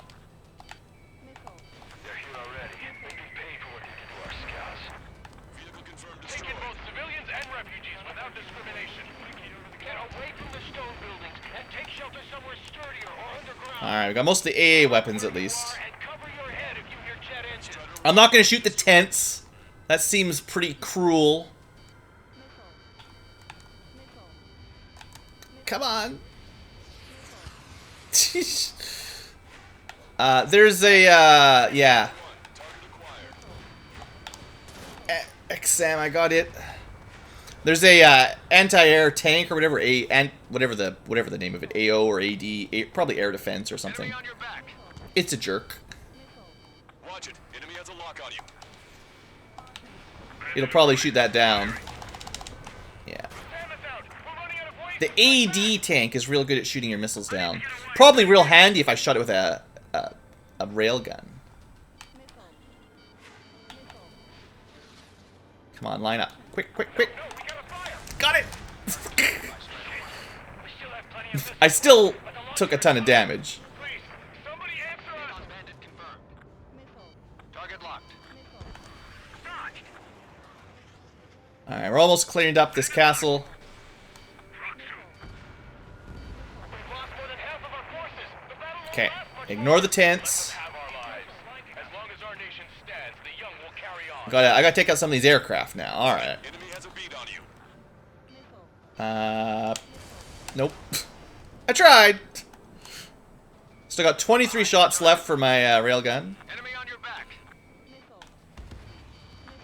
They're here already. They've been paid for what they did to our scouts. Vehicle confirmed Taking destroyed. both civilians and refugees without discrimination. Get away from the stone buildings and take shelter somewhere sturdier or underground. Alright, we got most of the AA weapons at least. And cover your head if you hear jet engines. I'm not going to shoot the tents. That seems pretty cruel. Come on. There's a, yeah. Exam, I got it. There's a anti-air tank or whatever, whatever the name of it, AO or AD, probably air defense or something. Enemy on your back. It's a jerk. Watch it. Enemy has a lock on you. It'll probably shoot that down. Yeah. Sam is out. We're running out of weight. The AD tank is real good at shooting your missiles down. Probably real handy if I shot it with a railgun. Come on, line up. Quick, quick, quick. No, we gotta fire. Got it! We still have plenty of this. I still took a ton of damage. Please, somebody answer us. Bandit confirmed. Target locked. Dodged. Alright, we're almost cleared up this castle. We've lost more than half of our forces. The battle won't Okay, last much ignore the longer. tents. Have our lives. As long as our nation stands, the young will carry on. I gotta take out some of these aircraft now. Alright. Enemy has a beat on you. Nope. I tried! Still got 23 shots left for my railgun. Enemy on your back.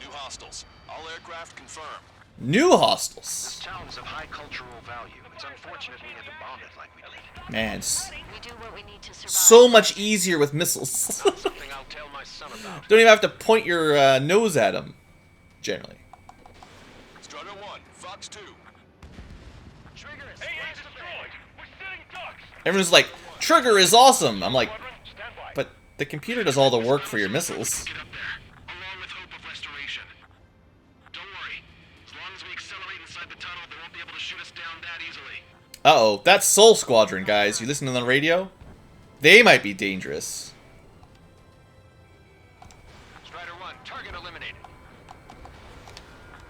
New hostiles. All aircraft confirmed. New This hostiles. town is of high cultural value. It's unfortunate we had to bomb it like we did. Man, it's We do what we need to survive. so much easier with missiles. Something I'll tell my son about. Don't even have to point your nose at them, generally. Strider 1. Fox 2. Trigger is AA destroyed. We're sitting ducks. Everyone's like, Trigger is awesome. I'm like, The computer does all the work for your missiles. Get up there, along with hope of restoration. Don't worry. As long as we accelerate inside the tunnel, they won't be able to shoot us down that easily. Uh-oh, that's Soul Squadron, guys. You listen to the radio? They might be dangerous. Strider 1, target eliminated.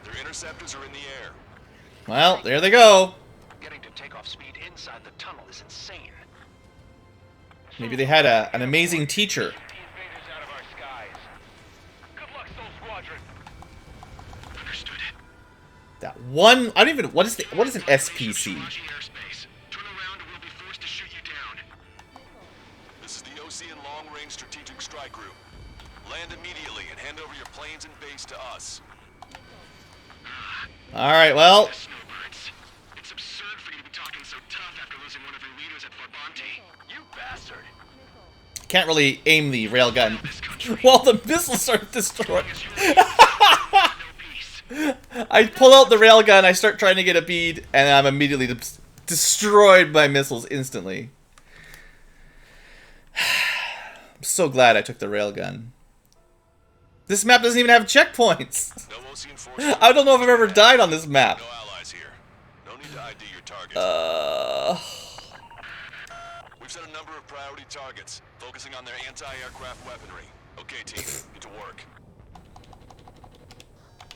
Their interceptors are in the air. Well, there they go. Getting to takeoff speed inside the tunnel is insane. Maybe they had an amazing teacher. Invaders out of our skies. Good luck, Soul Squadron. Understood. That one, I don't even, what is an SPC? Airspace. Turn around and we'll be forced to shoot you down. This is the OCN Long Range Strategic Strike Group. Land immediately and hand over your planes and base to us. Alright, well, The snowbirds. It's absurd for you to be talking so tough after losing one of your leaders at Farbante. You bastard. can't really aim the railgun while the missiles are destroyed. I pull out the railgun, I start trying to get a bead, and I'm immediately destroyed by missiles instantly. I'm so glad I took the railgun. This map doesn't even have checkpoints. No OCN forces. I don't know if I've ever died on this map. No allies here. No need to ID your target. We've set a number of priority targets, focusing on their anti-aircraft weaponry. Okay, team, get to work.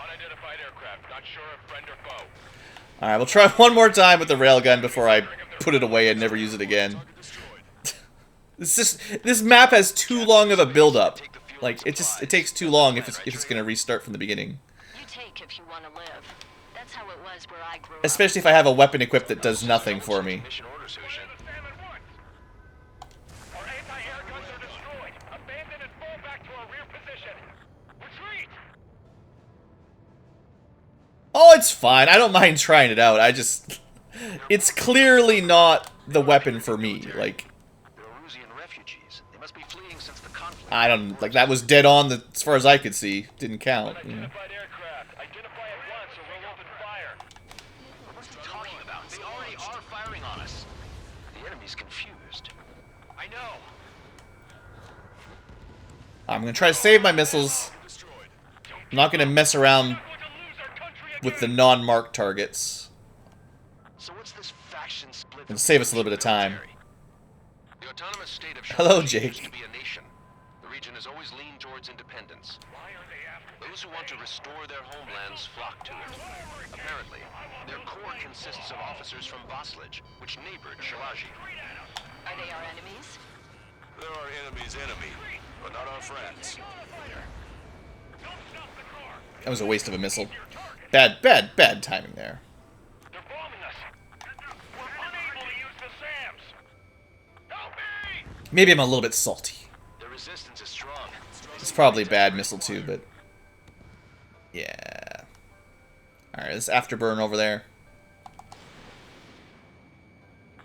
Unidentified aircraft. Not sure if friend or foe. Alright, we'll try one more time with the railgun before I put it away and never use it again. This map has too long of a build-up. Like, it takes too long if it's gonna restart from the beginning. You take if you want to live. That's how it was where I grew up. Especially if I have a weapon equipped that does nothing for me. Mission orders, Hushin. Our anti-air guns are destroyed. Abandon and fall back to our rear position. Retreat! Oh, it's fine. I don't mind trying it out. It's clearly not the weapon for me. Like, I don't, like, that was dead on as far as I could see. Didn't count. You know. Unidentified aircraft. Identify at once or we'll open fire. What's he talking about? They already are firing on us. The enemy's confused. I know. I'm gonna try to save my missiles. I'm not gonna mess around with the non-marked targets. So what's this faction split? It'll save us a little bit of time. The autonomous state of Hello, Shiraji Jake. used to be a nation. The region has always leaned towards independence. Those who want to restore their homelands flock to it. Apparently, their core consists of officers from Vaslage, which neighbored Shiraji. Are they our enemies? They're our enemy's enemy, but not our friends. That was a waste of a missile. Bad timing there. They're bombing us. We're unable to use the SAMs. Help me! Maybe I'm a little bit salty. The resistance is strong. It's probably a bad missile too, but yeah. Alright, this afterburn over there.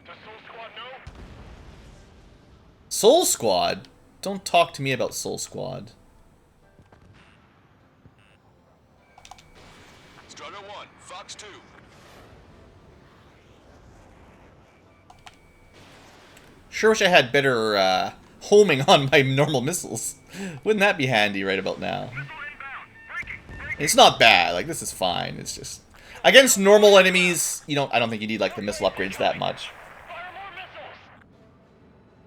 Does Soul Squad know? Soul Squad? Don't talk to me about Soul Squad. Strider 1, Fox 2. Sure wish I had better homing on my normal missiles. Wouldn't that be handy right about now? It's not bad. Like, this is fine. It's just against normal enemies, I don't think you need like the missile upgrades that much.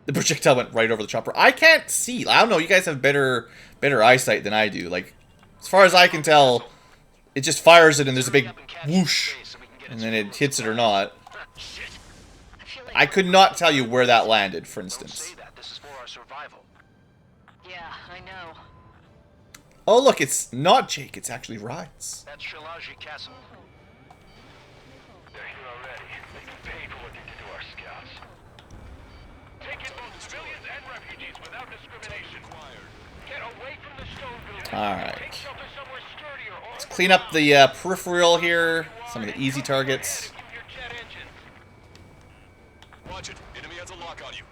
The projectile went right over the chopper. I can't see. I don't know. You guys have better eyesight than I do. Like, as far as I can tell, it just fires it and there's a big whoosh, and then it hits it or not. I could not tell you where that landed, for instance. This is for our survival. Yeah, I know. Oh, look, it's not Jake. It's actually Rides. That's Shiraji Castle. They're here already. They can pay for what they did to our scouts. Take in both civilians and refugees without discrimination. Get away from the stone building. Alright. Take shelter somewhere sturdier or Let's clean up the peripheral here. Some of the easy targets. your jet engine. Watch it. Enemy has a lock on you.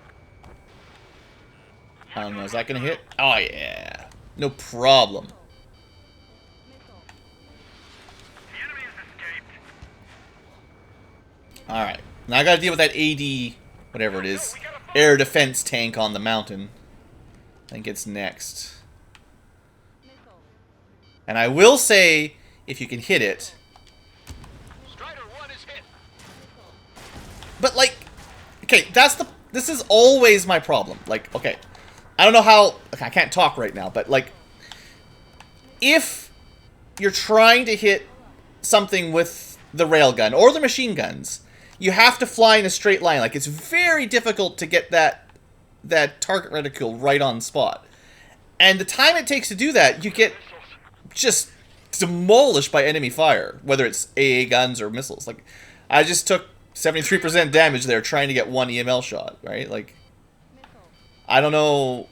I don't know. Is that going to hit? Oh, yeah. No problem. Alright. Now I got to deal with that AD, whatever it is, air defense tank on the mountain. I think it's next. And I will say, if you can hit it. But like, okay, this is always my problem. Like, okay, I don't know how, okay, I can't talk right now, but like, if you're trying to hit something with the railgun or the machine guns, you have to fly in a straight line. Like, it's very difficult to get that target reticule right on spot. And the time it takes to do that, you get just demolished by enemy fire, whether it's AA guns or missiles. Like, I just took 73% damage there trying to get one EML shot, right? Like, I don't know.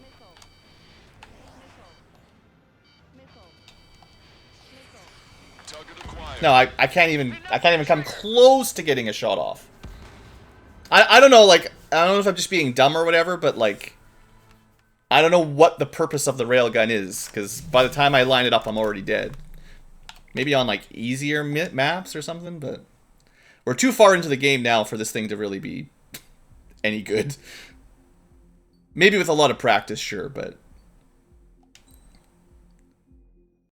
No, I can't even come close to getting a shot off. I don't know, like, I don't know if I'm just being dumb or whatever, but like, I don't know what the purpose of the railgun is, because by the time I line it up, I'm already dead. Maybe on like easier maps or something, but we're too far into the game now for this thing to really be any good. Maybe with a lot of practice, sure, but